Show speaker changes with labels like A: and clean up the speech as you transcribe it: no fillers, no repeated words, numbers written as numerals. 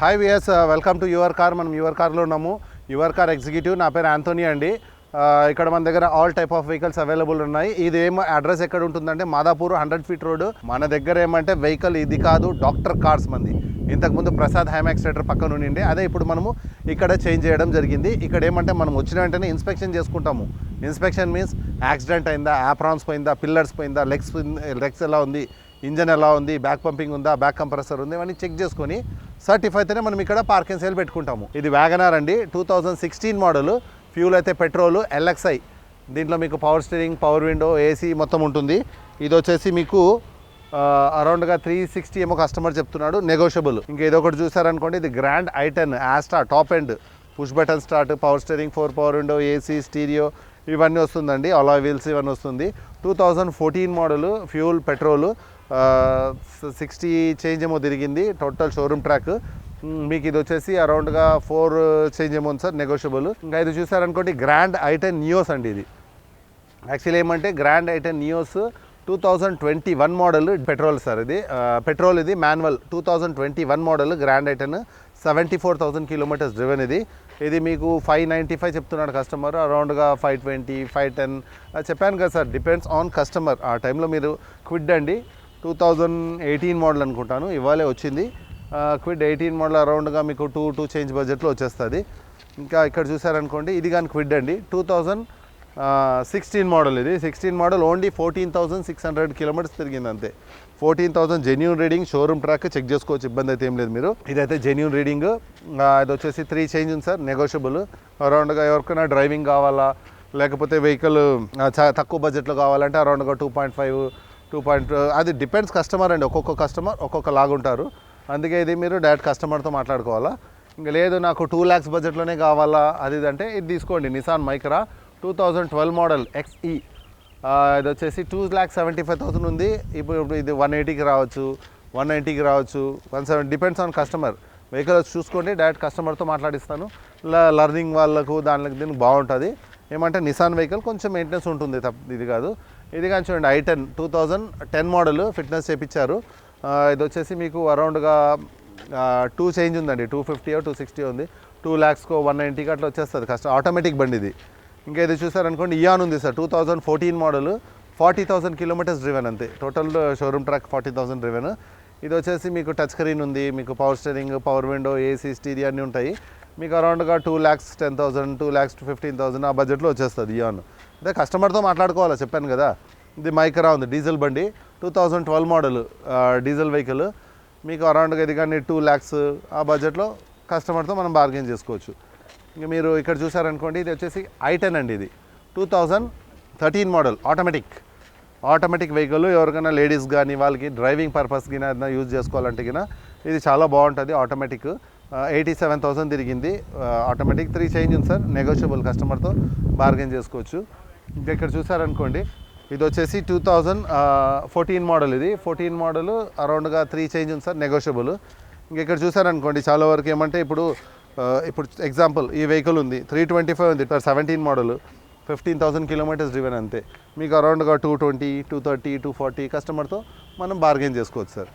A: Hi విఎస్, welcome to your car. మనం your కార్లో ఉన్నాము. యువర్ కార్ ఎగ్జిక్యూటివ్, నా పేరు ఆంటోనీ అండి. ఇక్కడ మన దగ్గర all type of vehicles available ఉన్నాయి. ఇది అడ్రస్ ఎక్కడ ఉంటుందంటే మాదాపూర్ 100 ఫీట్ రోడ్. మన దగ్గర ఏమంటే వెహికల్ ఇది కాదు, డాక్టర్ కార్స్ మంది. ఇంతకుముందు ప్రసాద్ హైమాక్స్ థియేటర్ పక్కన ఉండింది, అదే ఇప్పుడు మనము ఇక్కడ చేంజ్ చేయడం జరిగింది. ఇక్కడ ఏమంటే మనం వచ్చిన వెంటనే ఇన్స్పెక్షన్ చేసుకుంటాము. ఇన్స్పెక్షన్ మీన్స్ యాక్సిడెంట్ అయిందా, యాప్రాన్స్ పోయిందా, పిల్లర్స్ పోయిందా, లెగ్స్ ఎలా ఉంది, ఇంజన్ ఎలా ఉంది, బ్యాక్ పంపింగ్ ఉందా, బ్యాక్ కంప్రెసర్ ఉంది, ఇవన్నీ చెక్ చేసుకొని సర్టిఫై అయితేనే మనం ఇక్కడ పార్క్ అండ్ సేల్ పెట్టుకుంటాము. ఇది వ్యాగనార్ అండి, 2016 మోడల్. ఫ్యూల్ అయితే పెట్రోల్, ఎల్ఎక్స్ఐ. దీంట్లో మీకు power steering, power window, AC మొత్తం ఉంటుంది. ఇది వచ్చేసి మీకు అరౌండ్గా 360 ఏమో కస్టమర్ చెప్తున్నాడు, నెగోషియబుల్. ఇంకా ఇదొకటి చూసారనుకోండి, ఇది grand i10 Asta top end, push button start, power steering, 4 power window, AC, stereo ఇవన్నీ వస్తుందండి. అలాయ్ వీల్స్ ఇవన్నీ వస్తుంది. 2014 మోడల్, ఫ్యూల్ పెట్రోల్, 60 చేంజ్ ఏమో తిరిగింది. Total showroom track. మీకు ఇది వచ్చేసి అరౌండ్గా 4 చేంజ్ ఏమో ఉంది సార్, నెగోషియబుల్. ఇంకా ఇది చూసారనుకోండి, గ్రాండ్ i10 నియోస్ అండి. ఇది యాక్చువల్లీ ఏమంటే grand i10 Nios 2021 model petrol sir. ఇది పెట్రోల్, ఇది manual. 2021 model grand i10, 74,000 kilometres driven. ఇది మీకు 595 చెప్తున్నాడు కస్టమర్, అరౌండ్గా 520, 510 చెప్పాను కదా సార్, డిపెండ్స్ ఆన్ కస్టమర్. ఆ టైంలో మీరు క్విడ్ అండి, 2018 మోడల్ అనుకుంటాను, ఇవాళే వచ్చింది. క్విడ్ 18 మోడల్ అరౌండ్గా మీకు 2 చేంజ్ బడ్జెట్లో వచ్చేస్తుంది. ఇంకా ఇక్కడ చూసారనుకోండి, ఇది కానీ క్విడ్ అండి, 2016 మోడల్. ఇది 16 మోడల్, ఓన్లీ 14,600 కిలోమీటర్స్ తిరిగింది అంతే. 14,000 genuine reading, showroom track, check చేసుకోవచ్చు, ఇబ్బంది అయితే ఏం లేదు మీరు. ఇదైతే జెన్యూన్ రీడింగ్. ఇది వచ్చేసి 3 చేంజ్ ఉంది సార్, నెగోషియబుల్. అరౌండ్గా ఎవరికైనా డ్రైవింగ్ కావాలా, లేకపోతే వెహికల్ తక్కువ బడ్జెట్లో కావాలంటే అరౌండ్గా 2.5 అది డిపెండ్స్ కస్టమర్ అండి. ఒక్కొక్క కస్టమర్ ఒక్కొక్క లాగుంటారు. అందుకే ఇది మీరు డైరెక్ట్ కస్టమర్తో మాట్లాడుకోవాలా. ఇంకా లేదు నాకు 2 lakhs బడ్జెట్లోనే కావాలా అది అంటే ఇది తీసుకోండి, నిసాన్ మైక్రా 2012 మోడల్ XE. ఇది వచ్చేసి 2,75,000 ఉంది. ఇప్పుడు ఇది 180కి రావచ్చు, 190కి రావచ్చు, 170, డిపెండ్స్ ఆన్ కస్టమర్. వెహికల్ వచ్చి చూసుకోండి, డైరెక్ట్ కస్టమర్తో మాట్లాడిస్తాను. లర్నింగ్ వాళ్ళకు దీనికి బాగుంటుంది. ఏమంటే నిసాన్ వెహికల్ కొంచెం మెయింటెనెన్స్ ఉంటుంది, ఇది కాదు. ఇది కానీ చూడండి, i10 2010 మోడల్, ఫిట్నెస్ చేయించారు. ఇది వచ్చేసి మీకు అరౌండ్గా 2 చేంజ్ ఉందండి, 250 260 ఉంది. 2 lakhsకో 190కి అట్లా వచ్చేస్తుంది ఆటోమేటిక్ బండి ఇది. ఇంకా ఇది చూసారనుకోండి, ఇయాన్ ఉంది సార్, 2014 మోడల్, 40,000 కిలోమీటర్స్ డ్రివెన్ అంతే. Total showroom track 40,000 driven. ఇది వచ్చేసి మీకు టచ్ స్క్రీన్ ఉంది, మీకు power steering, power window, AC, stereo అన్నీ ఉంటాయి. మీకు అరౌండ్గా 2,10,000, 2,15,000 ఆ బడ్జెట్లో వచ్చేస్తుంది ఇయాన్. అదే కస్టమర్తో మాట్లాడుకోవాలా, చెప్పాను కదా. ఇది మైక్రా ఉంది, డీజిల్ బండి, 2012 మోడల్ డీజిల్ వెహికల్. మీకు అరౌండ్గా ఇది కానీ 2 lakhs ఆ బడ్జెట్లో కస్టమర్తో మనం బార్గెన్ చేసుకోవచ్చు. ఇంకా మీరు ఇక్కడ చూసారనుకోండి, ఇది వచ్చేసి i10 అండి. ఇది 2013 మోడల్, ఆటోమేటిక్ వెహికల్. ఎవరికైనా లేడీస్ కానీ వాళ్ళకి డ్రైవింగ్ పర్పస్ కింద ఏదైనా యూజ్ చేసుకోవాలంటే కింద ఇది చాలా బాగుంటుంది. ఆటోమేటిక్ 87,000 తిరిగింది. ఆటోమేటిక్ 3 చేంజ్ ఉంది సార్, నెగోషియబుల్, కస్టమర్తో బార్గెన్ చేసుకోవచ్చు. ఇంకా ఇక్కడ చూసారనుకోండి, ఇది వచ్చేసి 2014 మోడల్. ఇది 14 మోడల్, అరౌండ్గా 3 చేంజ్ ఉంది సార్, నెగోషియబుల్. ఇంకా ఇక్కడ చూసారనుకోండి, చాలా వరకు ఏమంటే ఇప్పుడు ఎగ్జాంపుల్ ఈ వెహికల్ ఉంది, 325 ఉంది, 17 మోడల్, 15,000 కిలోమీటర్స్ డ్రివెన్ అంతే. మీకు అరౌండ్గా 220, 230, 240 కస్టమర్తో మనం బార్గెన్ చేసుకోవచ్చు సార్.